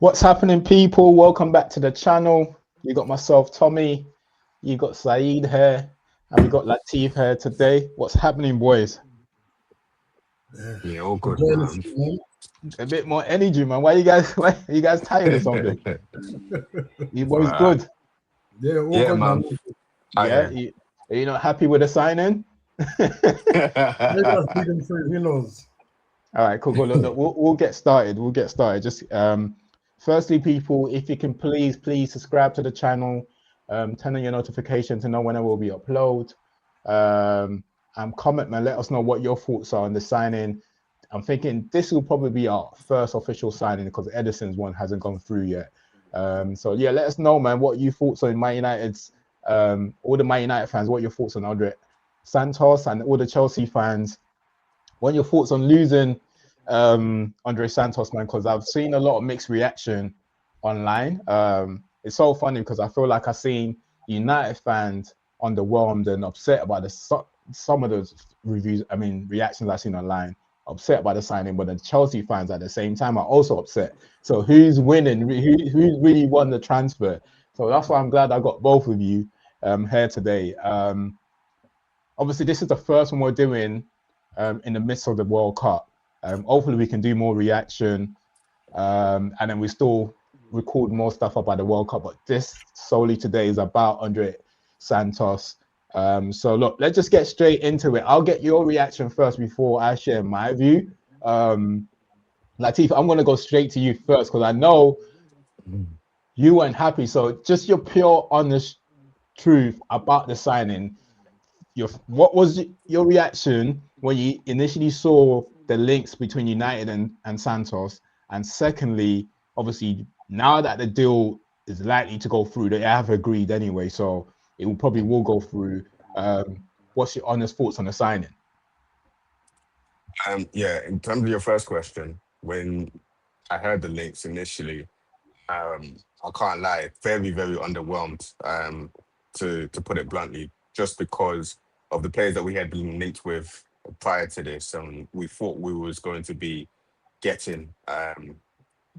What's happening, people? Welcome back to the channel. You got myself, Tommy. You got Saeed here, and we got Latif here today. What's happening, boys? Yeah, all good, Enjoying the man. seat, man. A bit more energy, man. Why you guys? Why are you guys tired or something? You boys Right. good? Yeah, all Yeah, good, man. man. Yeah. Are you not happy with the signing? Maybe I'll see them through. Who knows? All right, cool. Look, we'll get started. We'll get started. Just firstly, people, if you can please subscribe to the channel, turn on your notification to know whenever we upload. And comment, man. Let us know what your thoughts are on the signing. I'm thinking this will probably be our first official signing because Edison's one hasn't gone through yet. So yeah, let us know, man, what you thoughts on Man United's all the Man United fans, what your thoughts on Andrey Santos, and all the Chelsea fans. What are your thoughts on losing Andrey Santos, man? Because I've seen a lot of mixed reaction online. It's so funny because I feel like I've seen United fans underwhelmed and upset about some of those reviews. I mean, reactions I've seen online, upset by the signing, but the Chelsea fans at the same time are also upset. So who's winning? Who's really won the transfer? So that's why I'm glad I got both of you here today. Obviously, this is the first one we're doing in the midst of the World Cup. Hopefully, we can do more reaction, and then we still record more stuff about the World Cup. But this solely today is about Andrey Santos. So look, let's just get straight into it. I'll get your reaction first before I share my view. Latif, I'm going to go straight to you first because I know you weren't happy. So just your pure, honest truth about the signing. What was your reaction when you initially saw the links between United and Santos? And secondly, obviously, now that the deal is likely to go through, they have agreed anyway, so it will go through. What's your honest thoughts on the signing? Yeah, in terms of your first question, when I heard the links initially, I can't lie, very underwhelmed, to put it bluntly, just because of the players that we had been linked with prior to this, and we thought we was going to be getting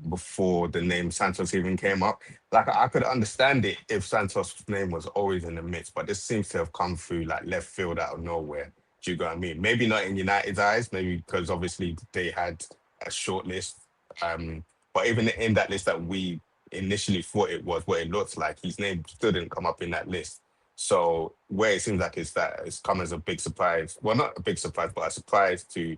before the name Santos even came up. Like I could understand it if Santos' name was always in the mix, but this seems to have come through like left field out of nowhere. Do you get what I mean? Maybe not in United's eyes, maybe because obviously they had a short list. But even in that list that we initially thought it was what it looks like, his name still didn't come up in that list. So where it seems like it's come as a big surprise. Well, not a big surprise, but a surprise to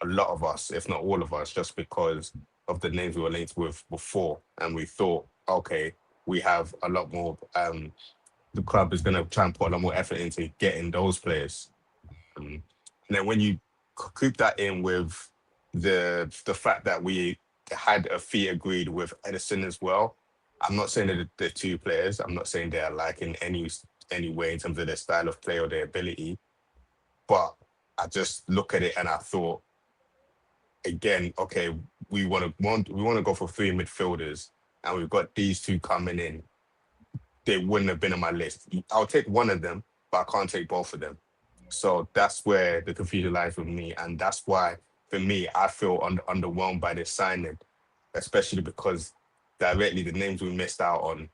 a lot of us, if not all of us, just because of the names we were linked with before, and we thought, okay, we have a lot more. The club is going to try and put a lot more effort into getting those players. And then when you coop that in with the fact that we had a fee agreed with Edison as well, I'm not saying that they're two players. I'm not saying they're like in any way in terms of their style of play or their ability, but I just look at it and I thought, again, okay, we want to go for three midfielders, and we've got these two coming in. They wouldn't have been on my list. I'll take one of them, but I can't take both of them. So that's where the confusion lies with me, and that's why, for me, I feel underwhelmed by this signing, especially because directly the names we missed out on,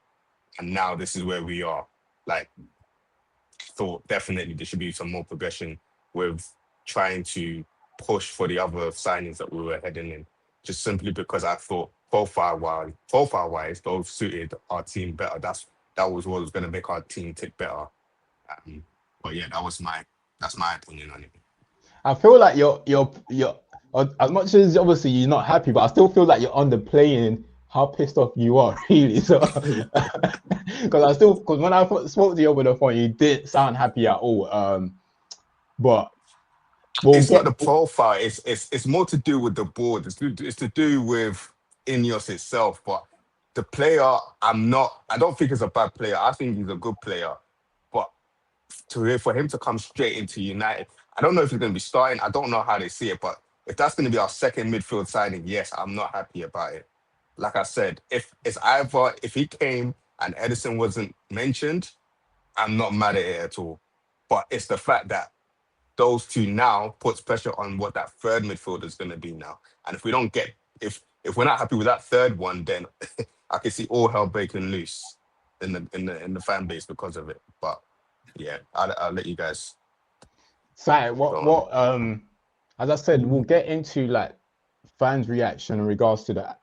and now this is where we are. Like, thought definitely there should be some more progression with trying to push for the other signings that we were heading in. Just simply because I thought profile wise, those suited our team better. That was what was going to make our team tick better. But yeah, that's my opinion on it. I feel like you're as much as obviously you're not happy, but I still feel like you're underplaying how pissed off you are, really. So, because when I spoke to you over the phone, you didn't sound happy at all. But we'll It's not get. the profile. It's more to do with the board. It's to do with Ineos itself. But the player, I don't think he's a bad player. I think he's a good player. But for him to come straight into United, I don't know if he's going to be starting. I don't know how they see it. But if that's going to be our second midfield signing, yes, I'm not happy about it. Like I said, if he came and Edison wasn't mentioned, I'm not mad at it at all. But it's the fact that those two now puts pressure on what that third midfielder is going to be now. And if we don't get, if if we're not happy with that third one, then I can see all hell breaking loose in the fan base because of it. But yeah, I'll let you guys So go on. as I said, we'll get into like fans' reaction in regards to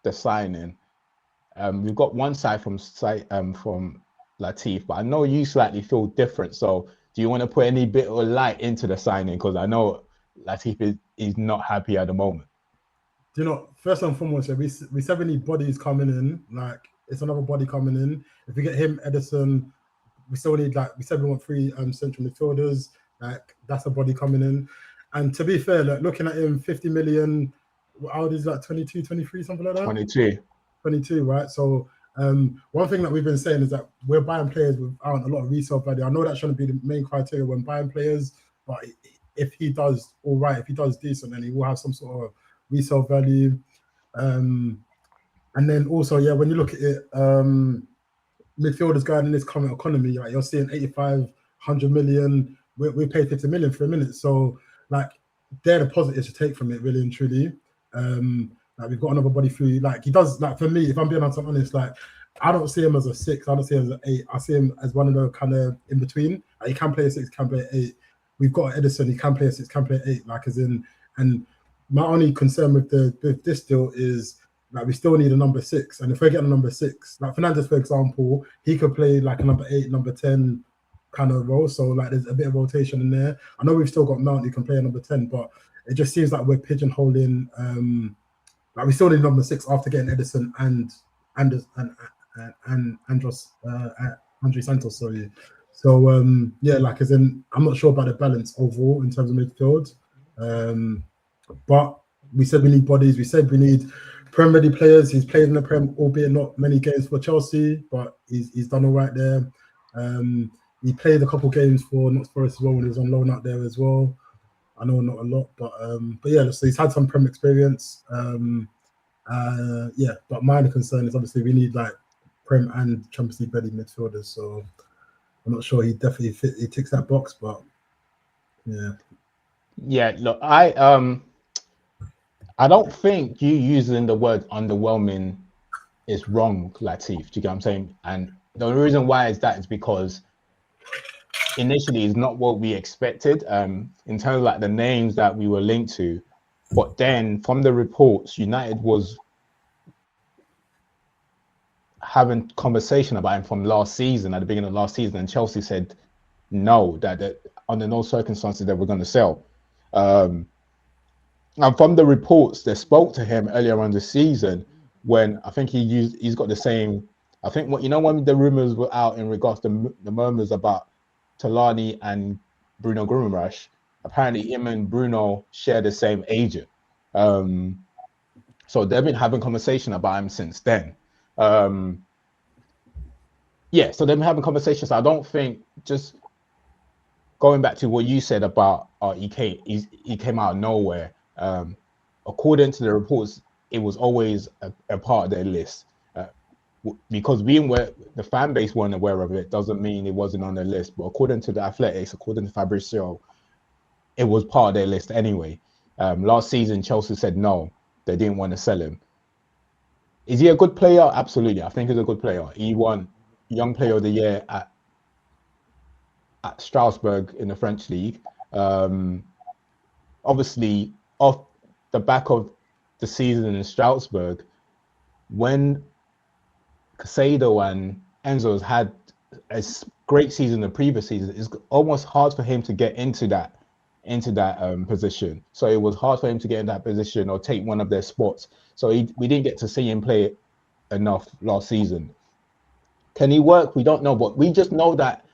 the signing. We've got one side from Latif, but I know you slightly feel different. So do you want to put any bit of light into the signing? Because I know Latif is not happy at the moment. Do you know, first and foremost, we said we need bodies coming in. Like, it's another body coming in. If we get him, Edison, we still need, like, we said we want 3 central midfielders. Like, that's a body coming in. And to be fair, like, looking at him, 50 million, how old is like 22, 23, something like that? 22, right? So one thing that we've been saying is that we're buying players without a lot of resale value. I know that shouldn't be the main criteria when buying players, but if he does all right, if he does decent, then he will have some sort of resale value. And then also, yeah, when you look at it, midfielders going in this current economy, like you're seeing 85, 100 million. We paid 50 million for a minute. So, like, they're the positives to take from it, really and truly. Like, we've got another body through. Like, he does, like, for me, if I'm being honest, like, I don't see him as a 6. I don't see him as an 8. I see him as one of the kind of in between. Like, he can play a 6, can play an 8. We've got Edison, he can play a 6, can play an 8. Like, as in, and my only concern with this deal is, like, we still need a number 6. And if we get a number 6, like Fernandes, for example, he could play like a number 8, number 10 kind of role. So, like, there's a bit of rotation in there. I know we've still got Mount, who can play a number 10, but it just seems like we're pigeonholing. Like, we still need number 6 after getting Edison and Andrey Santos, sorry. So, yeah, like, as in, I'm not sure about the balance overall in terms of midfield. But we said we need bodies. We said we need Prem-ready players. He's played in the Prem, albeit not many games for Chelsea, but he's done all right there. He played a couple games for Notts Forest as well when he was on loan out there as well. I know not a lot, but yeah, so he's had some Prem experience. Yeah, but my only concern is obviously we need like Prem and Champions League ready midfielders. So I'm not sure he definitely he ticks that box, but yeah. Yeah, look, I don't think you using the word underwhelming is wrong, Latif. Do you get what I'm saying? And the only reason why is that is because initially it's not what we expected in terms of like the names that we were linked to. But then from the reports, United was having conversation about him from last season, at the beginning of last season, and Chelsea said no, that under no circumstances that we're going to sell. And from the reports, they spoke to him earlier on the season when I think he's got the same. I think when the rumors were out in regards to the murmurs about Talani and Bruno Guimaraes, apparently him and Bruno share the same agent. So they've been having conversation about him since then. Yeah, so they've been having conversations. I don't think, just going back to what you said about he came out of nowhere. According to the reports, it was always a part of their list. Because the fan base weren't aware of it, doesn't mean it wasn't on their list. But according to the Athletics, according to Fabrizio, it was part of their list anyway. Last season, Chelsea said no, they didn't want to sell him. Is he a good player? Absolutely. I think he's a good player. He won Young Player of the Year at Strasbourg in the French league. Obviously, off the back of the season in Strasbourg, when Casado and Enzo's had a great season the previous season, it's almost hard for him to get into that position. So it was hard for him to get in that position or take one of their spots. So we didn't get to see him play enough last season. Can he work? We don't know, but we just know that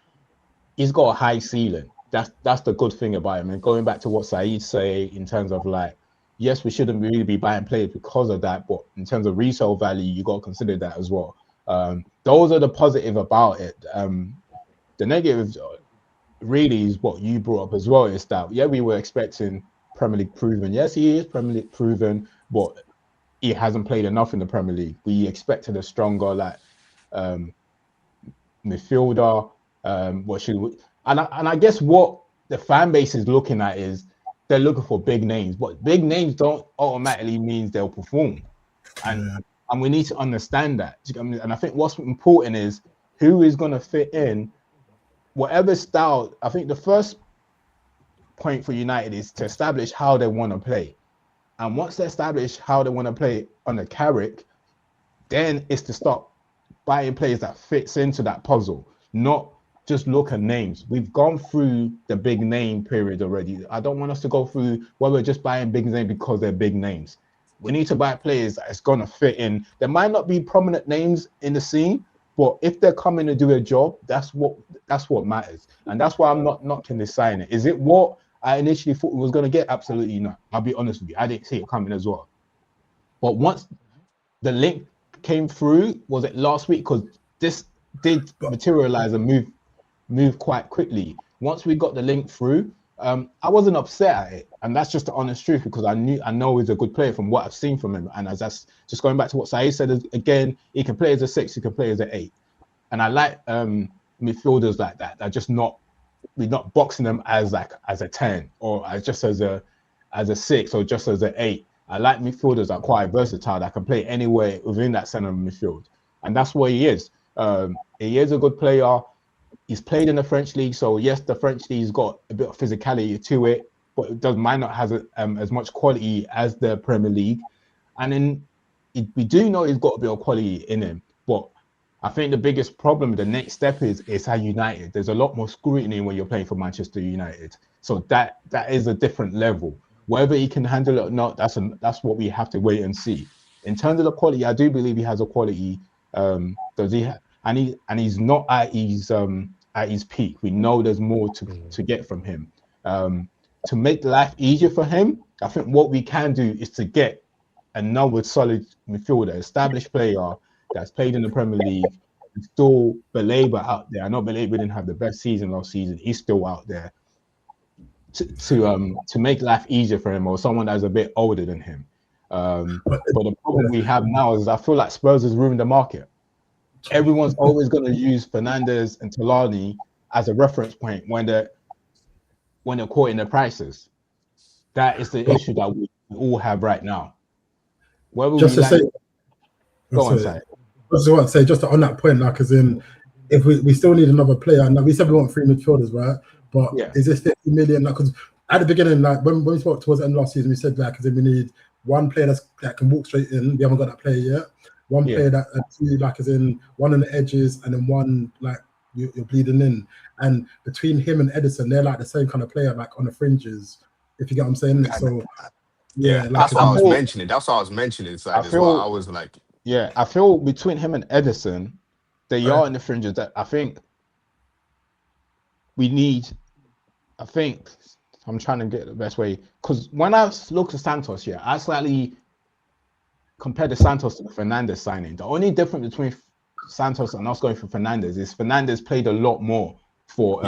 he's got a high ceiling. That's the good thing about him. And going back to what Saeed say in terms of like, yes, we shouldn't really be buying players because of that, but in terms of resale value, you got to consider that as well. Those are the positive about it. The negative really is what you brought up as well, is that, yeah, we were expecting Premier League proven. Yes, he is Premier League proven, but he hasn't played enough in the Premier League. We expected a stronger midfielder. And I guess what the fan base is looking at is they're looking for big names, but big names don't automatically means they'll perform. And we need to understand that. And I think what's important is who is going to fit in whatever style. I think the first point for United is to establish how they want to play. And once they establish how they want to play under Carrick, then it's to start buying players that fits into that puzzle, not just look at names. We've gone through the big name period already. I don't want us to go through where we're just buying big names because they're big names. We need to buy players that's going to fit in. There might not be prominent names in the scene, but if they're coming to do a job, that's what matters. And that's why I'm not knocking this signing. Is it what I initially thought we was going to get? Absolutely not. I'll be honest with you. I didn't see it coming as well. But once the link came through, was it last week? Because this did materialize and move quite quickly. Once we got the link through, I wasn't upset at it, and that's just the honest truth, because I know he's a good player from what I've seen from him. And as that's just going back to what Saeed said again, he can play as a 6, he can play as an 8, and I like midfielders like that. They're just we're not boxing them as a 10 or as a 6 or just as an 8. I like midfielders that are quite versatile, that can play anywhere within that center of midfield, and that's what he is. He is a good player. He's played in the French league, so yes, the French league's got a bit of physicality to it, but it might not have as much quality as the Premier League. And then we do know he's got a bit of quality in him, but I think the biggest problem, the next step is how United. There's a lot more scrutiny when you're playing for Manchester United, so that is a different level. Whether he can handle it or not, that's what we have to wait and see. In terms of the quality, I do believe he has a quality. Does he? And he's not at his peak. We know there's more to get from him. To make life easier for him, I think what we can do is to get another solid midfielder, established player that's played in the Premier League, and still Belabor out there. I know Belabor didn't have the best season last season. He's still out there to make life easier for him, or someone that's a bit older than him. But the problem we have now is I feel like Spurs has ruined the market. Everyone's always going to use Fernandes and Tolani as a reference point when they're quoting the prices. That is the issue that we all have right now. Just to say, go on, say. I just want to say, just on that point, like, as in, if we still need another player, and we said we want 3 midfielders, right? But is this 50 million? Because at the beginning, like when we spoke towards the end of last season, we said like, as in, we need one player that can walk straight in. We haven't got that player yet. One player that like, as in, one on the edges, and then one like you're bleeding in. And between him and Edison, they're like the same kind of player, like on the fringes. If you get what I'm saying. So like, that's what I was mentioning. That's what I was mentioning. Side as well. I was like, I feel between him and Edison, they are in the fringes. That I think we need. I think I'm trying to get the best way, because when I look at Santos, I slightly compare the Santos to the Fernandes signing. The only difference between Santos and us going for Fernandes is Fernandes played a lot more for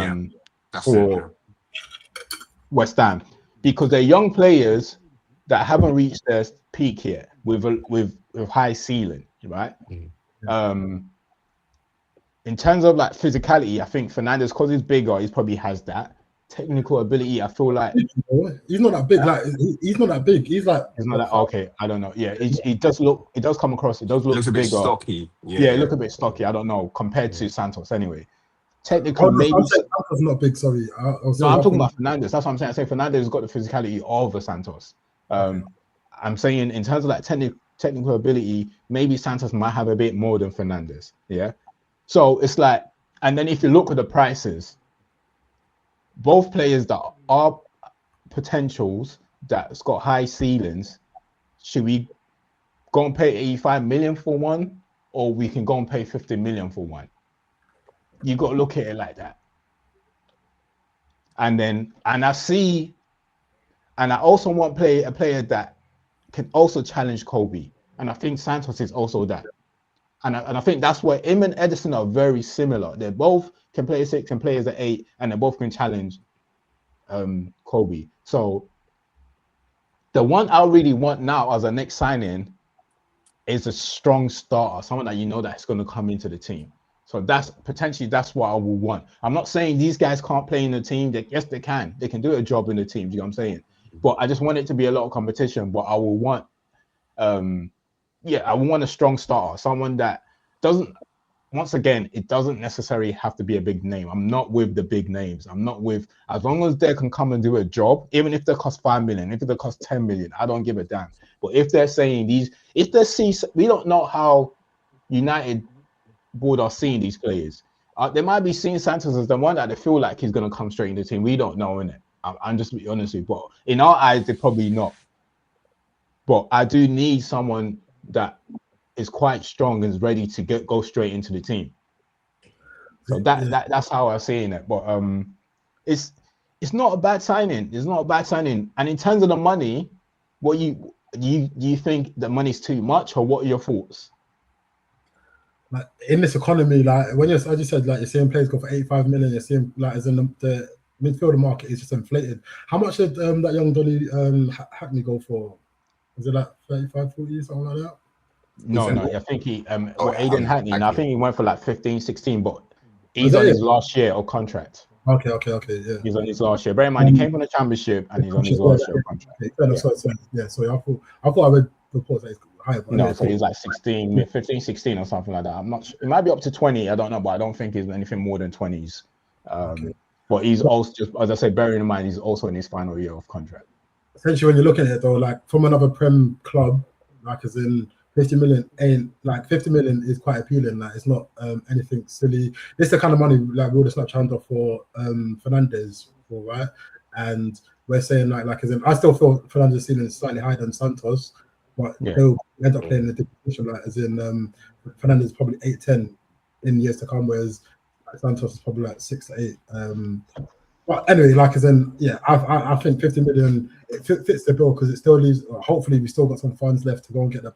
West Ham, because they're young players that haven't reached their peak yet with high ceiling, right? In terms of like physicality, I think Fernandes, because he's bigger, he probably has that. Technical ability, I feel like he's not that big. Like he's not that big. He's not that. Okay, I don't know. Yeah, he does look. It does come across. It does look looks a bigger. Bit stocky. Yeah, look a bit stocky. I don't know compared to Santos. Anyway, technically, maybe Santos not big. Sorry, I'm talking about Fernandes. That's what I'm saying. I say Fernandes has got the physicality of the Santos. I'm saying in terms of like technical ability, maybe Santos might have a bit more than Fernandes. Yeah, so it's like, and then if you look at the prices. Both players that are potentials that's got high ceilings, should we go and pay 85 million for one, or we can go and pay 50 million for one? You got to look at it like that. And I also want a player that can also challenge Kobe, and I think Santos is also that. And I think that's where him and Edison are very similar. They both can play a 6 and play as an 8, and they both can challenge Kobe. So the one I really want now as a next signing is a strong starter, someone that you know that's going to come into the team. So that's what I will want. I'm not saying these guys can't play in the team. Yes, they can. They can do a job in the team. You know what I'm saying? but I just want it to be a lot of competition. But I will want, I will want a strong starter, someone that doesn't. Once again, it doesn't necessarily have to be a big name. I'm not with the big names. I'm not with, as long as they can come and do a job, even if they cost 5 million, if they cost 10 million, I don't give a damn. But if they're saying we don't know how United board are seeing these players. They might be seeing Santos as the one that they feel like he's going to come straight into the team. We don't know, innit? I'm just be honest with you. But in our eyes, they're probably not. But I do need someone that is quite strong and is ready to go straight into the team. So that's how I'm seeing it. But it's not a bad signing. It's not a bad signing. And in terms of the money, what you think the money's too much, or what are your thoughts? Like in this economy, like when as you said, like you're seeing players go for 85 million, you're seeing like as in the midfielder market is just inflated. How much did that young Dolly Hackney go for? Was it like 35, 40, something like that? No, I think he Aiden Hackney. I think he went for like 15, 16, but he's on his last year of contract. Okay, yeah. He's on his last year. Bear in mind, he came from the championship and he's on his last year of contract. So I thought I read reports that it's higher. No, so he's like 16, 15, 16 or something like that. I'm not sure. It might be up to 20. I don't know, but I don't think he's anything more than 20s. But he's also, just as I said, bearing in mind, he's also in his final year of contract. Essentially, when you look at it though, like from another Prem club, like as in 50 million ain't like 50 million is quite appealing. Like it's not anything silly. This is the kind of money like we would have snapped hand off for Fernandez for, right? And we're saying like as in I still feel Fernandez' ceiling is slightly higher than Santos, but they'll end up playing in a different position. Like as in Fernandez is probably 8-10 in years to come, whereas Santos is probably like 6 to 8. But anyway, like as in, I think 50 million it fits the bill because it still leaves. Hopefully, we still got some funds left to go and get the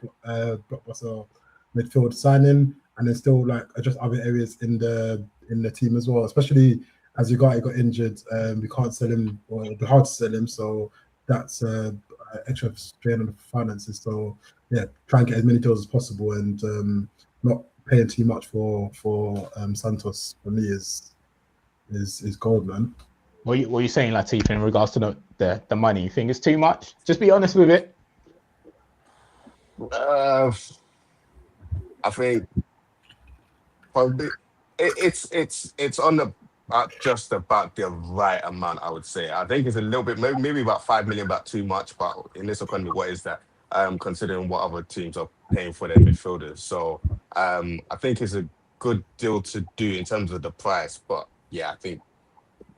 blockbuster midfield signing, and then still like adjust other areas in the team as well. Especially as you got injured, we can't sell him, or it'll be hard to sell him. So that's extra strain on the finances. So try and get as many deals as possible, and not paying too much for Santos for me is gold, man. What are you saying, Latif, in regards to the money? You think it's too much? Just be honest with it. I think probably it's on the just about the right amount. I would say. I think it's a little bit, maybe about 5 million, about too much. But in this economy, what is that? Considering what other teams are paying for their midfielders, so I think it's a good deal to do in terms of the price. But I think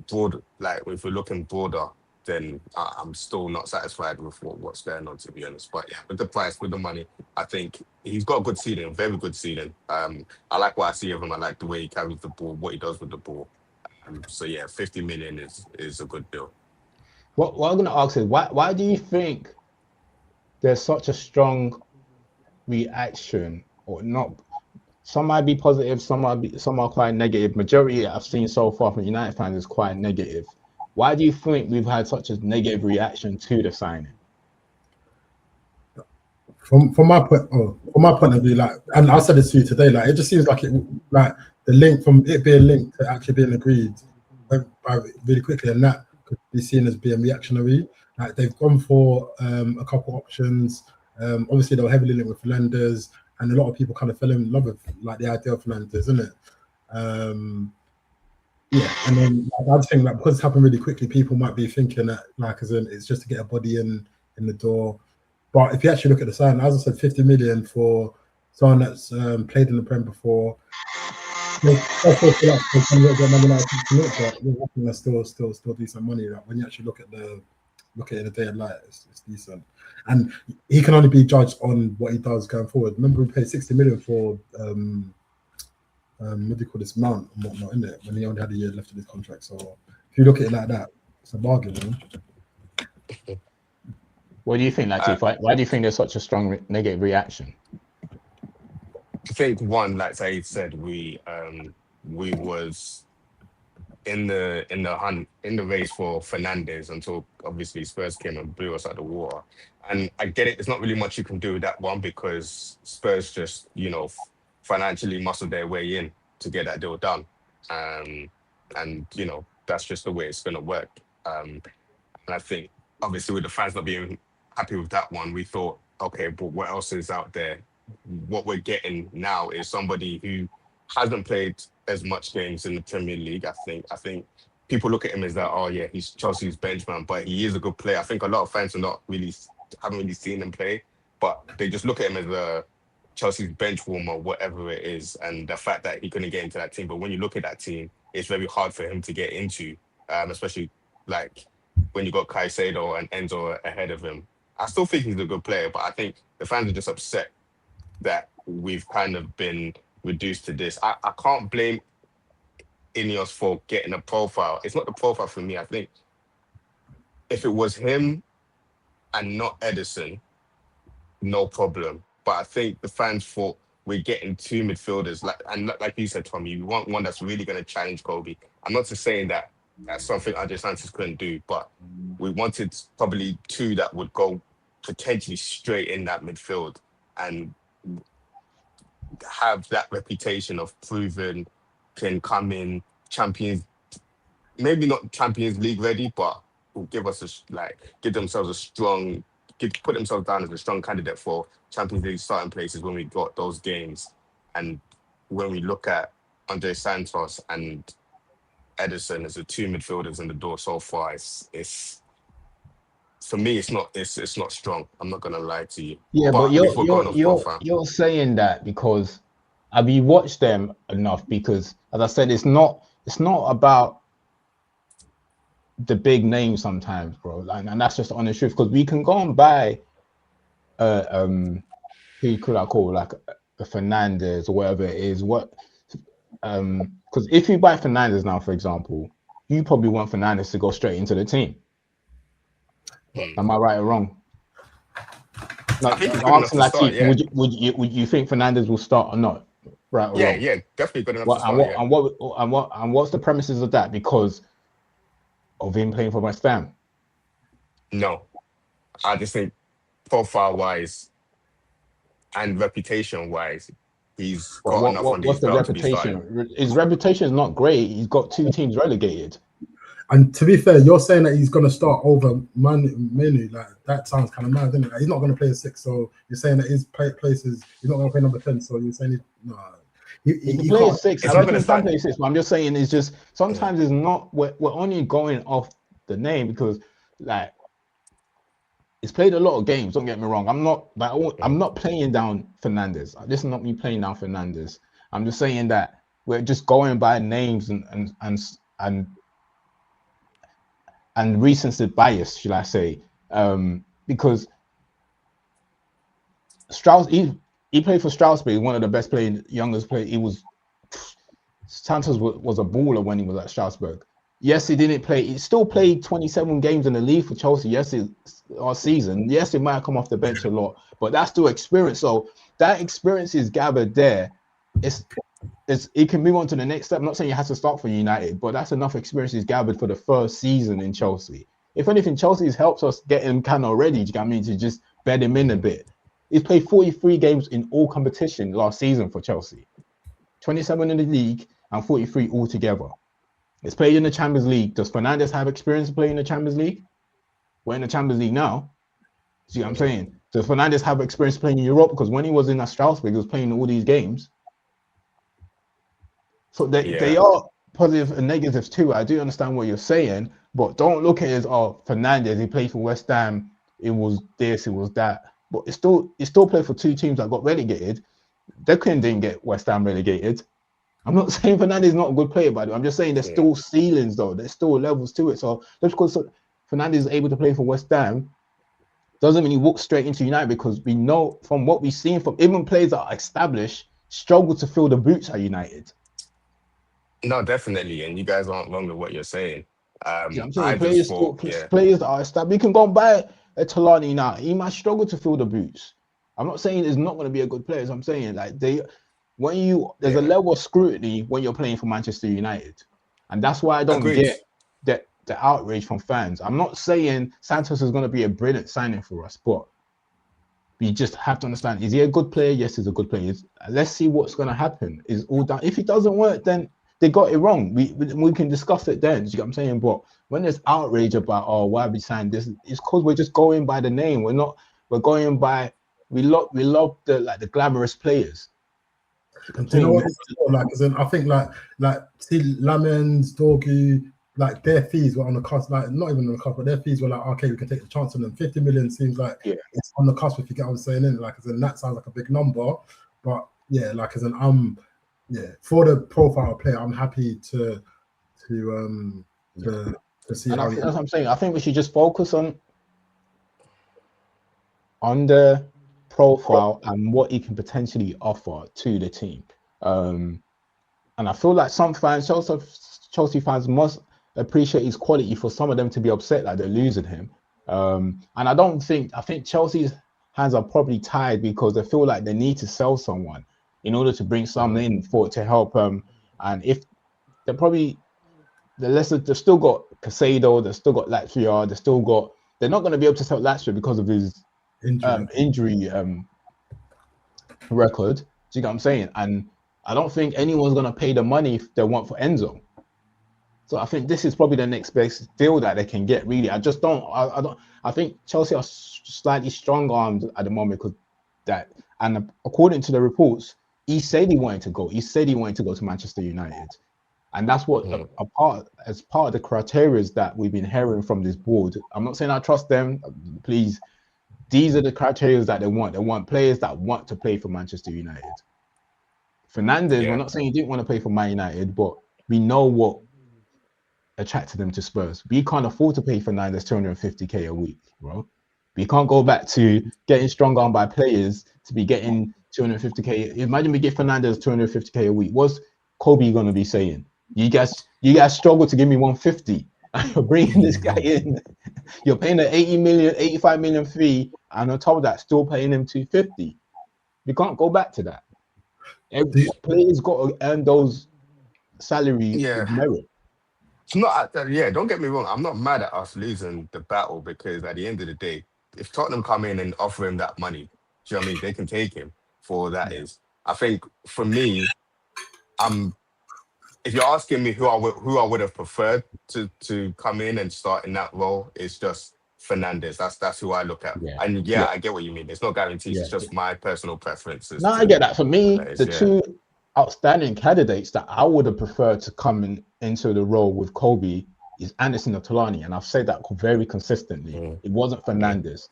broad, like if we're looking broader, then I'm still not satisfied with what's going on, to be honest. But with the price, with the money, I think he's got a good ceiling, very good ceiling. I like what I see of him. I like the way he carries the ball, what he does with the ball. So 50 million is a good deal. What I'm going to ask is why do you think there's such a strong reaction, or not? Some might be positive, some are quite negative. Majority I've seen so far from United fans is quite negative. Why do you think we've had such a negative reaction to the signing? From my point of view, like, and I said this to you today, like it just seems like the link from it being linked to actually being agreed went by really quickly, and that could be seen as being reactionary. Like they've gone for a couple options. Obviously, they were heavily linked with Fernandez, and a lot of people kind of fell in love with like the idea of Fernandez, isn't it? And then I just think that because it's happened really quickly, people might be thinking that like as in it's just to get a body in the door. But if you actually look at the sign, as I said, 50 million for someone that's played in the Prem before. That's still decent money. Like when you actually look at it in a day of light, it's decent. And he can only be judged on what he does going forward. Remember, we paid 60 million for what do you call this, Mount and whatnot, isn't it? When he only had a year left of his contract. So if you look at it like that, it's a bargain, man. What do you think, Latif? Why do you think there's such a strong negative reaction? I think one, like Saeed said, we was in the race for Fernandez until obviously Spurs came and blew us out of the water. And I get it; it's not really much you can do with that one because Spurs just financially muscled their way in to get that deal done, and that's just the way it's going to work. And I think obviously with the fans not being happy with that one, we thought, okay, but what else is out there? What we're getting now is somebody who hasn't played as much games in the Premier League. I think people look at him as that, oh yeah, he's Chelsea's benchman, but he is a good player. I think a lot of fans are not really haven't really seen him play, but they just look at him as a Chelsea's bench warmer, whatever it is, and the fact that he couldn't get into that team. But when you look at that team, it's very hard for him to get into, especially like when you got Caicedo and Enzo ahead of him. I still think he's a good player, but I think the fans are just upset that we've kind of been reduced to this. I can't blame Ineos for getting a profile. It's not the profile for me. I think if it was him and not Edison, no problem. But I think the fans thought we're getting two midfielders, like you said, Tommy, you want one that's really going to challenge Kobe. I'm not just saying that that's something Andrey Santos couldn't do, but we wanted probably two that would go potentially straight in that midfield and have that reputation of proven, can come in Champions, maybe not Champions League ready, but will give us give themselves a strong, put themselves down as a strong candidate for Champions League starting places when we got those games. And when we look at Andrey Santos and Edison as the two midfielders in the door so far, it's for me, it's not strong. I'm not gonna lie to you. Yeah, but profile. you're saying that because have you watched them enough? Because as I said, it's not about the big names sometimes, bro. And that's just the honest truth. Because we can go and buy who could I call, like a Fernandez or whatever it is. Because if you buy Fernandez now, for example, you probably want Fernandez to go straight into the team. Am I right or wrong? I think he's good enough to start, yeah. Would you think Fernandez will start or not? Right or wrong? Yeah, definitely good enough to start. And what's the premises of that? Because of him playing for West Ham? No, I just think profile-wise and reputation-wise, he's got enough on his belt to be starting. His reputation is not great. He's got two teams relegated. And to be fair, you're saying that he's going to start over Manu. Like, that sounds kind of mad, isn't it? Like, he's not going to play a 6, so you're saying that his places, he's not going to play number 10, so you're saying he plays 6. I reckon he can play 6, but I'm just saying it's just sometimes it's not. We're only going off the name because like he's played a lot of games. Don't get me wrong. I'm not playing down Fernandez. This is not me playing down Fernandez. I'm just saying that we're just going by names and recency bias, should I say? Because Strauss, he played for Strasbourg, one of the best youngest players. Santos was a baller when he was at Strasbourg. Yes, he didn't play. He still played 27 games in the league for Chelsea. Yes, our season. Yes, it might have come off the bench a lot, but that's still experience. So that experience is gathered there. It can move on to the next step. I'm not saying he has to start for United, but that's enough experience he's gathered for the first season in Chelsea. If anything, Chelsea's helps us get him kind of ready. Do you get what I mean? To just bed him in a bit. He's played 43 games in all competition last season for Chelsea. 27 in the league and 43 altogether. He's played in the Champions League. Does Fernandez have experience playing in the Champions League? We're in the Champions League now. See what I'm saying? Does Fernandez have experience playing in Europe? Because when he was in Strasbourg, he was playing all these games. So they are positive and negatives too. I do understand what you're saying, but don't look at it as Fernandez, he played for West Ham, it was this, it was that. But he still played for two teams that got relegated. Declan didn't get West Ham relegated. I'm not saying Fernandez is not a good player, by the way. I'm just saying there's still ceilings though. There's still levels to it. So just because Fernandez is able to play for West Ham doesn't mean he walks straight into United, because we know from what we've seen from even players that are established struggle to fill the boots at United. No, definitely, and you guys aren't wrong with what you're saying. I'm saying players that are established. We can go and buy a Talani now. He might struggle to fill the boots. I'm not saying he's not going to be a good player. I'm saying like there's a level of scrutiny when you're playing for Manchester United, and that's why I don't get the outrage from fans. I'm not saying Santos is going to be a brilliant signing for us, but we just have to understand: is he a good player? Yes, he's a good player. Let's see what's going to happen. Is all done. If it doesn't work, then they got it wrong. We can discuss it then. Do you get what I'm saying? But when there's outrage about why we signed this, it's because we're just going by the name. We're going by we love the glamorous players. And do you know what it's like? I think like see Lamens, Dorgu, like their fees were on the cusp, like not even on the cusp, but their fees were like, okay, we can take the chance on them. 50 million seems like it's on the cusp, if you get what I'm saying. Like that sounds like a big number, but yeah, like for the profile player, I'm happy to see. And that's what I'm saying. I think we should just focus on the profile and what he can potentially offer to the team. And I feel like some fans, Chelsea fans, must appreciate his quality for some of them to be upset that they're losing him. And I think Chelsea's hands are probably tied because they feel like they need to sell someone in order to bring someone in to help them. And if they're they've still got Casado, they've still got Latvia, they're not going to be able to sell Latvia because of his injury record. Do you get what I'm saying? And I don't think anyone's going to pay the money they want for Enzo. So I think this is probably the next best deal that they can get. Really, I think Chelsea are slightly strong-armed at the moment because that. And according to the reports, he said he wanted to go. He said he wanted to go to Manchester United, and that's what as part of the criteria that we've been hearing from this board. I'm not saying I trust them. Please, these are the criteria that they want. They want players that want to play for Manchester United. Fernandes, we're not saying he didn't want to play for Man United, but we know what attracted them to Spurs. We can't afford to pay Fernandes 250k a week, bro. We can't go back to getting strong armed by players to be getting 250k. Imagine we get Fernandes 250k a week. What's Kobe gonna be saying? You guys struggle to give me 150. You're bringing this guy in. You're paying an 85 million fee, and on top of that, still paying him 250. We can't go back to that. Every player's got to earn those salaries with merit. It's not, don't get me wrong. I'm not mad at us losing the battle because at the end of the day, if Tottenham come in and offer him that money, do you know what I mean? They can take him for all that is. I think for me, if you're asking me who I would have preferred to come in and start in that role, it's just Fernandes. That's who I look at. And I get what you mean. It's not guarantees. It's just my personal preferences. No, I get that. For me, the two outstanding candidates that I would have preferred to come into the role with Kobe is Anderson or Tolani, and I've said that very consistently. It wasn't Fernandes.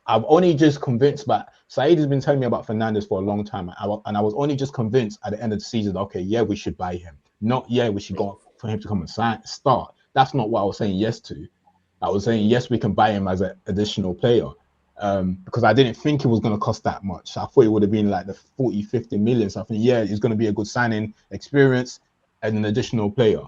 I've only just convinced, but Saeed has been telling me about Fernandes for a long time, and I was only just convinced at the end of the season, okay, we should buy him. Not we should go for him to come and start. That's not what I was saying yes to. I was saying yes, we can buy him as an additional player. Because I didn't think it was going to cost that much. I thought it would have been like the 40, 50 million. So I think, it's going to be a good signing, experience, and an additional player.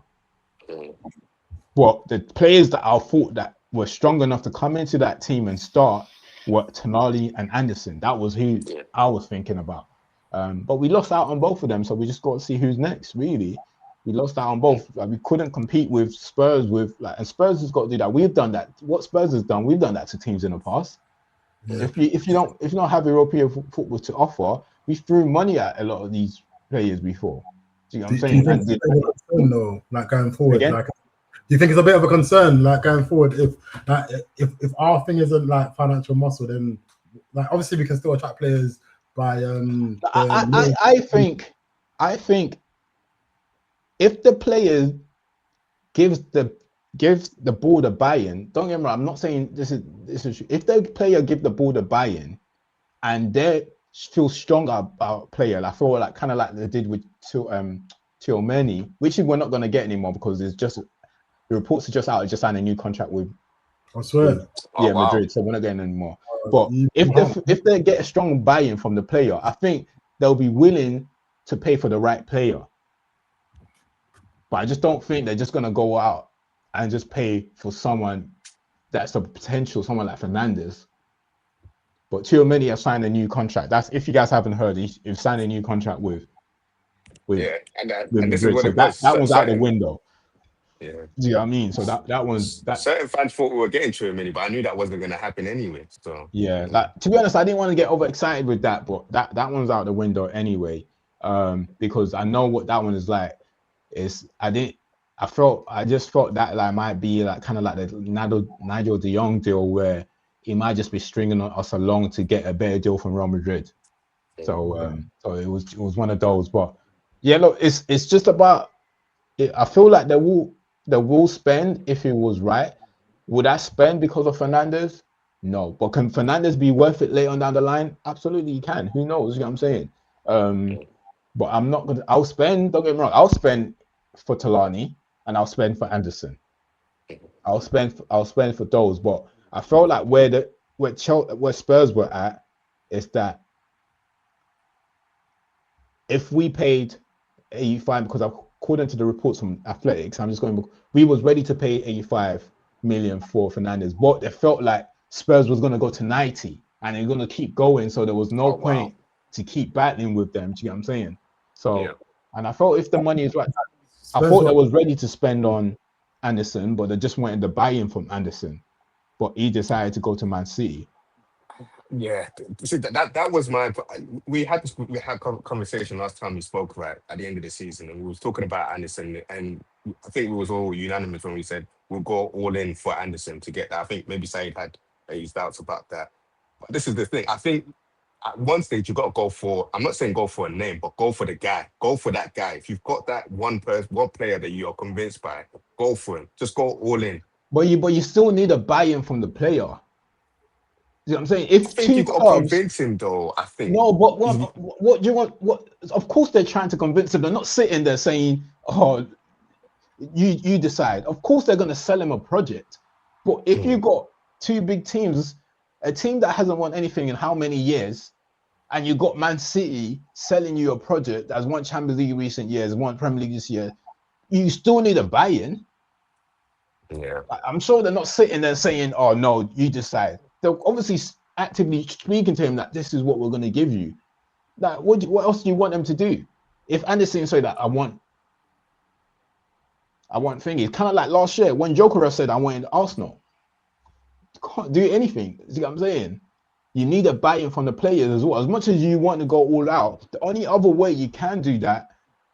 But the players that I thought that were strong enough to come into that team and start were Tonali and Anderson. That was who I was thinking about. But we lost out on both of them, so we just got to see who's next, really. We lost out on both. Like, we couldn't compete with Spurs and Spurs has got to do that. We've done that. What Spurs has done, we've done that to teams in the past. If you don't have European football to offer, we threw money at a lot of these players before. Do you know what I'm saying? Do you think it's a bit of a concern, though, like going forward? Like, do you think it's a bit of a concern, like going forward, if our thing isn't like financial muscle, then like obviously we can still attract players by I think if the player gives the board a buy-in, don't get me wrong, I'm not saying this is if the player give the board a buy-in and they feel stronger about player, I feel like kind of like they did with Tchouaméni, which we're not going to get anymore because it's just the reports are just out, just signed a new contract with Madrid, so we're not getting anymore. But if they get a strong buy-in from the player, I think they'll be willing to pay for the right player. But I just don't think they're just going to go out and just pay for someone that's a potential, someone like Fernandes. But Tchouaméni has signed a new contract. That's, if you guys haven't heard, he's signed a new contract with this is what it was. That was out the window. Yeah. Do you know what I mean? So that one's certain fans thought we were getting Tchouaméni, but I knew that wasn't going to happen anyway. So like, to be honest, I didn't want to get overexcited with that, but that one's out the window anyway. Because I know what that one is like. I just felt that like might be like kind of like the Nigel De Jong deal where he might just be stringing us along to get a better deal from Real Madrid. So so it was one of those. But yeah, look, it's just about. I feel like they will spend if it was right. Would I spend because of Fernandes? No. But can Fernandes be worth it later on down the line? Absolutely, he can. Who knows? You know what I'm saying? But I'm not gonna. I'll spend. Don't get me wrong. I'll spend for Talani and I'll spend for Anderson. I'll spend for those. But I felt like where Spurs were at is that if we paid 85, because according to the reports from Athletics, we was ready to pay 85 million for Fernandes, but they felt like Spurs was going to go to 90 and they're going to keep going, so there was no point to keep battling with them. Do you get what I'm saying? So, and I felt if the money is right, I thought they was ready to spend on Anderson, but they just wanted the buy-in from Anderson, but he decided to go to Man City. Yeah, see, that was we had conversation last time we spoke, right, at the end of the season, and we was talking about Anderson, and I think we was all unanimous when we said we'll go all in for Anderson to get that. I think maybe Said had his doubts about that, but this is the thing. I think at one stage you got to go for. I'm not saying go for a name, but go for the guy. Go for that guy. If you've got that one player that you're convinced by, go for him. Just go all in. But you still need a buy-in from the player. You know what I'm saying? If I think you got to convince him, though. I think no, but what do you want? What? Of course, they're trying to convince him. They're not sitting there saying, "Oh, you decide." Of course, they're going to sell him a project. But if you got two big teams, a team that hasn't won anything in how many years, and you got Man City selling you a project that's won Champions League in recent years, won Premier League this year, you still need a buy-in. Yeah, I'm sure they're not sitting there saying, "Oh no, you decide." They're obviously actively speaking to him that this is what we're going to give you. Like, what else do you want them to do? If Anderson said that I want thingy, it's kind of like last year when Joker said I wanted Arsenal. Can't do anything. See what I'm saying? You need a buy-in from the players as well. As much as you want to go all out, the only other way you can do that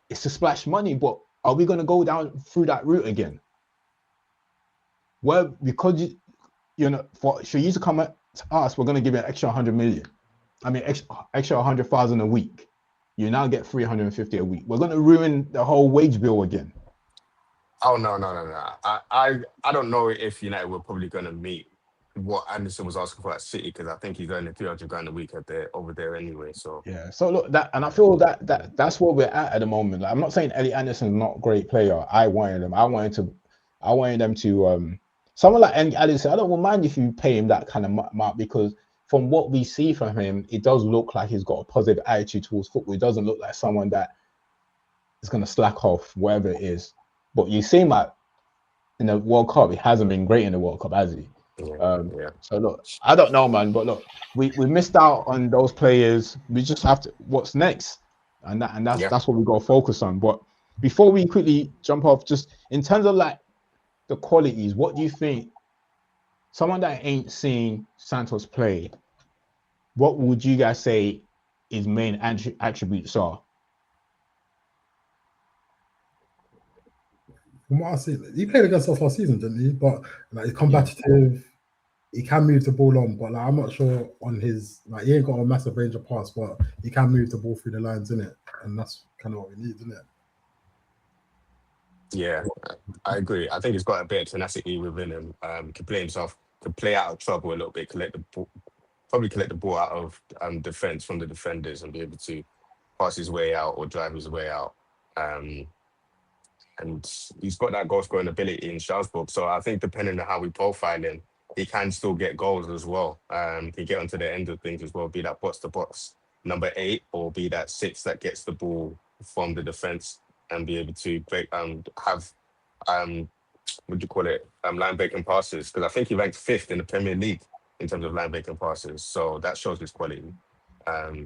is to splash money. But are we going to go down through that route again? Well, because for you to come to us, we're going to give you an extra 100 million. I mean, extra 100,000 a week. You now get 350 a week. We're going to ruin the whole wage bill again. Oh no! I don't know if United were probably going to meet what Anderson was asking for at City, because I think he's earning 300 grand a week over there anyway. So yeah. So look, I feel that's where we're at the moment. Like, I'm not saying Ellie Anderson's not a great player. I wanted them to someone like Alisson. I don't mind if you pay him that kind of mark, because from what we see from him, it does look like he's got a positive attitude towards football. It doesn't look like someone that is going to slack off wherever it is. But you seem like in the World Cup, he hasn't been great in the World Cup, has he? Yeah. So look, I don't know, man. But look, we missed out on those players. We just have to. What's next? And that's what we got to focus on. But before we quickly jump off, just in terms of like the qualities, what do you think? Someone that ain't seen Santos play, what would you guys say his main attributes are? From what I see, he played against us last season, didn't he? But like, he's combative. He can move the ball on, but like, I'm not sure on his, like, he ain't got a massive range of pass, but he can move the ball through the lines, innit? And that's kind of what we need, isn't it? Yeah, I agree. I think he's got a bit of tenacity within him. Can play himself, can play out of trouble a little bit, probably collect the ball out of defense from the defenders and be able to pass his way out or drive his way out. And he's got that goal scoring ability in Strasbourg. So I think depending on how we profile him, he can still get goals as well. He can get onto the end of things as well, be that box-to-box number 8 or be that 6 that gets the ball from the defense and be able to break have what do you call it, line breaking passes, because I think he ranked 5th in the Premier League in terms of line breaking passes. So that shows his quality.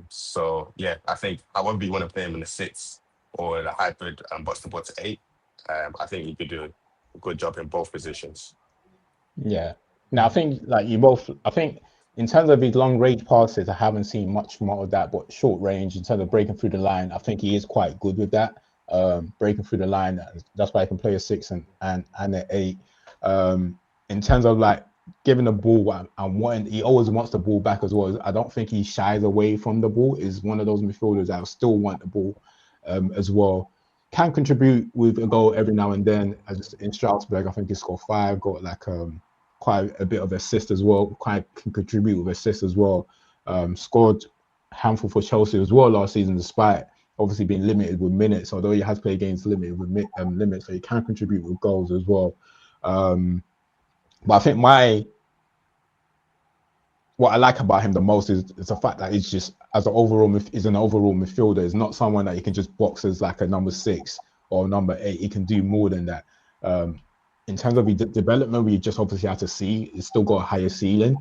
So yeah, I think however you want to play him in the 6 or the hybrid box-to-box 8, I think he could do a good job in both positions. Yeah. Now I think like I think in terms of his long range passes, I haven't seen much more of that, but short range in terms of breaking through the line, I think he is quite good with that. breaking through the line. That's why he can play a 6 and an 8. In terms of like giving the ball and wanting, he always wants the ball back as well. I don't think he shies away from the ball. Is one of those midfielders that still want the ball as well. Can contribute with a goal every now and then. As in Strasbourg, I think he scored 5. Got like quite a bit of assist as well. Quite can contribute with assist as well. Scored a handful for Chelsea as well last season, despite obviously being limited with minutes. Although he has played games limited with limits, so he can contribute with goals as well. But I think what I like about him the most is the fact that he's just as an overall midfielder. He's not someone that you can just box as like a number 6 or number 8. He can do more than that. In terms of the development, we just obviously have to see. He's still got a higher ceiling.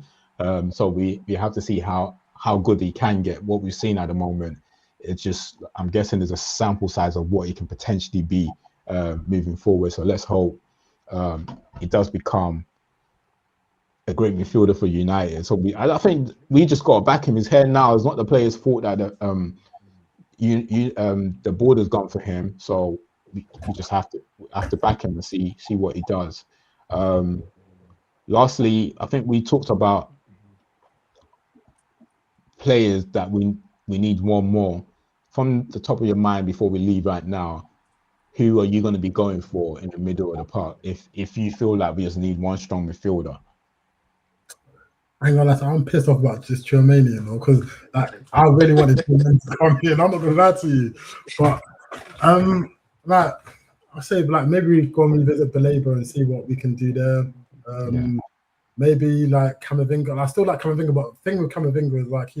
So we have to see how good he can get. What we've seen at the moment, it's just, I'm guessing there's a sample size of what he can potentially be moving forward. So let's hope he does become a great midfielder for United. So I think we just got to back him. His hair now is not the player's fault that the border's gone for him. So we just have to back him and see what he does. Lastly, I think we talked about players that we need one more. From the top of your mind before we leave right now, who are you going to be going for in the middle of the park if you feel like we just need one strong midfielder? Hang on, I'm pissed off about just Tchouaméni, because like I really wanted Tchouaméni to come in. I'm not gonna lie to you, but like I say, like maybe we go and revisit Baleba and see what we can do there. Maybe like Camavinga. I still like Camavinga, but the thing with Camavinga is like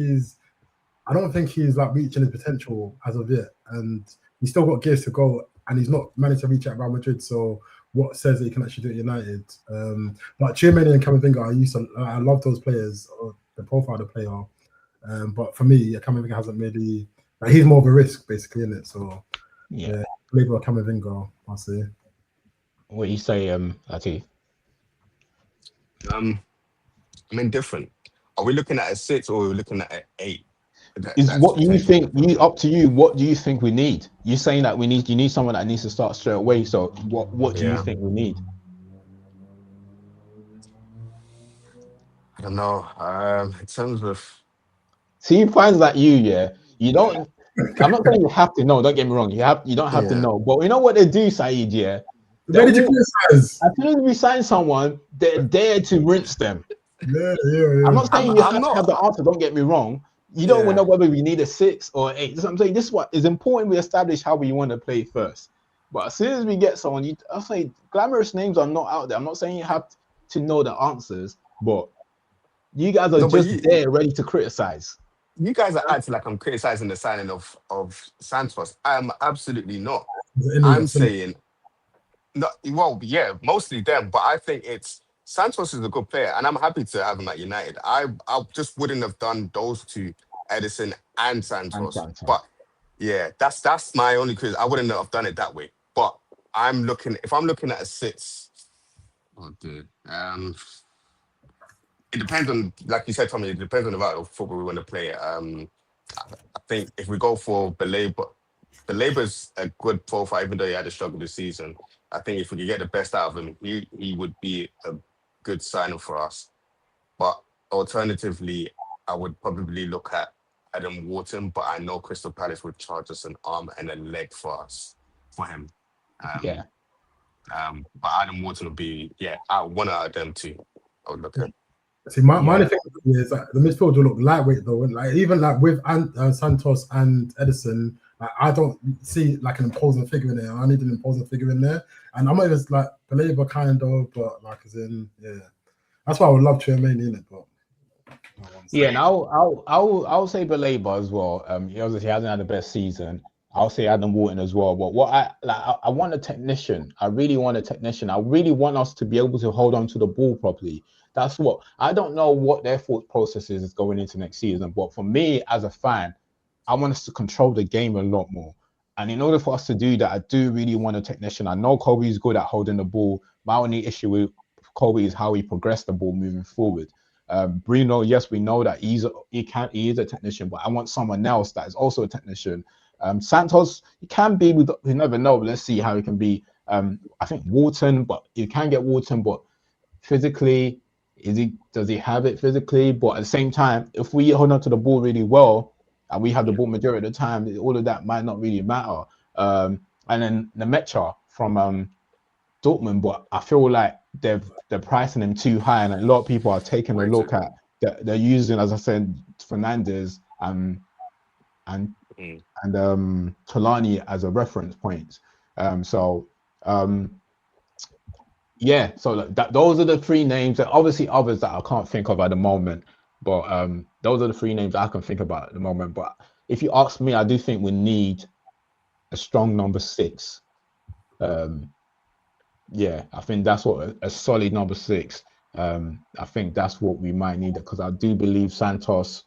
I don't think he's like reaching his potential as of yet, and he's still got gears to go, and he's not managed to reach at Real Madrid. So what says that he can actually do it at United? But Tchouaméni and Camavinga, I love those players, or the profile of the player. But for me, Camavinga hasn't really. Like, he's more of a risk, basically, isn't it? So Baleba or Camavinga, I'll say. What do you say, Latif? I'm indifferent. Are we looking at a 6 or are we looking at an 8? What do you think? Up to you. What do you think we need? You're saying that you need someone that needs to start straight away. So what do you think we need? I don't know. In terms of he finds that you don't. I'm not saying you have to know. Don't get me wrong. You don't have to know. But you know what they do, Saeed? Yeah. Where did you criticize? As soon as we sign someone, they're there to rinse them. Yeah. I'm not saying you have to have the answer. Don't get me wrong. You don't know whether we need a 6 or 8. That's what I'm saying. This is what is important. We establish how we want to play first. But as soon as we get someone, I'll say glamorous names are not out there. I'm not saying you have to know the answers, but you guys are there ready to criticize. You guys are acting like I'm criticizing the signing of Santos. I'm absolutely not. I'm saying, no, well, yeah, mostly them, but I think Santos is a good player, and I'm happy to have him at United. I just wouldn't have done those two, Edison and Santos. But yeah, that's my only criticism. I wouldn't have done it that way. But if I'm looking at a 6, it depends on, like you said, Tommy, it depends on the amount of football we want to play. I think if we go for Baleba's a good profile, even though he had a struggle this season. I think if we could get the best out of him, he would be a good signing for us. But alternatively, I would probably look at Adam Wharton, but I know Crystal Palace would charge us an arm and a leg for him. But Adam Wharton would be, one out of them two. I would look at. See, my only thing is that the midfield will look lightweight though. Like even like with Santos and Edison, like, I don't see like an imposing figure in there. I need an imposing figure in there, and I'm not even like Baleba kind of, but like as in, that's why I would love Tchouaméni in it. But and I'll say Baleba as well. He obviously hasn't had the best season. I'll say Adam Wharton as well. But what I want a technician. I really want a technician. I really want us to be able to hold on to the ball properly. That's what I don't know what their thought process is going into next season. But for me as a fan, I want us to control the game a lot more. And in order for us to do that, I do really want a technician. I know Kobe is good at holding the ball. My only issue with Kobe is how he progressed the ball moving forward. Bruno, yes, we know that he is a technician, but I want someone else that is also a technician Santos, he can be, we never know, but let's see how he can be. I think Wharton, but you can get Wharton, but physically, does he have it physically? But at the same time, if we hold on to the ball really well and we have the ball majority of the time, all of that might not really matter. And then the Mecha from Dortmund, but I feel like they're pricing him too high, and a lot of people are taking a look at they're using, as I said, Fernandes and Tolani as a reference point. Yeah, so like those are the three names. There are obviously others that I can't think of at the moment, but those are the three names I can think about at the moment. But if you ask me, I do think we need a strong number 6. Yeah, I think that's what a solid number 6. I think that's what we might need, because I do believe Santos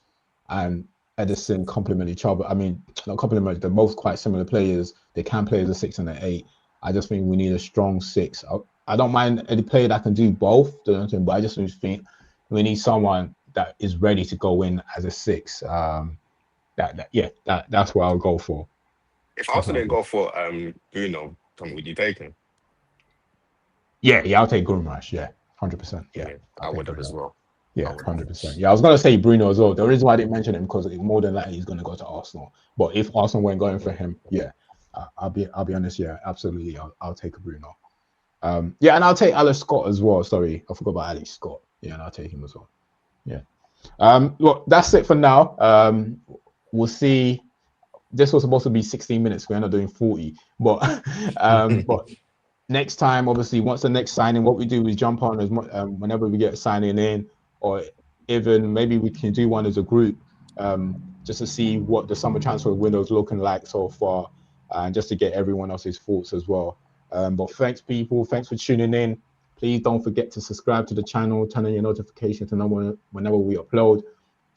and Edison complement each other. I mean, not complement, they're both quite similar players. They can play as a 6 and an 8. I just think we need a strong 6. I don't mind any player that can do both, but I just think we need someone that is ready to go in as a 6. That's what I'll go for. If Arsenal didn't go for Bruno, Tom, would you take him? Yeah, I'll take Gumrash. Yeah, 100%. Yeah, I would have as well. Yeah, 100%. Yeah, I was gonna say Bruno as well. The reason why I didn't mention him, because more than likely he's gonna go to Arsenal. But if Arsenal weren't going for him, yeah, I'll be honest. Yeah, absolutely. I'll take a Bruno. Yeah, and I'll take Alex Scott as well. Sorry, I forgot about Alex Scott. Yeah, and I'll take him as well. Yeah. Look, that's it for now. We'll see. This was supposed to be 16 minutes. We end up doing 40. But but next time, obviously, once the next signing, what we do is jump on as much whenever we get a signing in, or even maybe we can do one as a group, just to see what the summer transfer window is looking like so far, and just to get everyone else's thoughts as well. But thanks, people. Thanks for tuning in. Please don't forget to subscribe to the channel, turn on your notifications to know whenever we upload.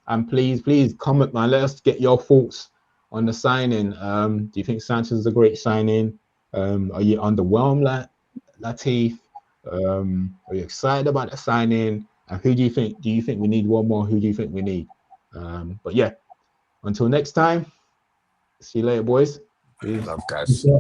And please comment, man. Let us get your thoughts on the signing. Do you think Sanchez is a great signing? Are you underwhelmed, like Latif? Are you excited about the signing? And who do you think? Do you think we need one more? Who do you think we need? But yeah, until next time. See you later, boys. Peace. Love, guys. Yeah,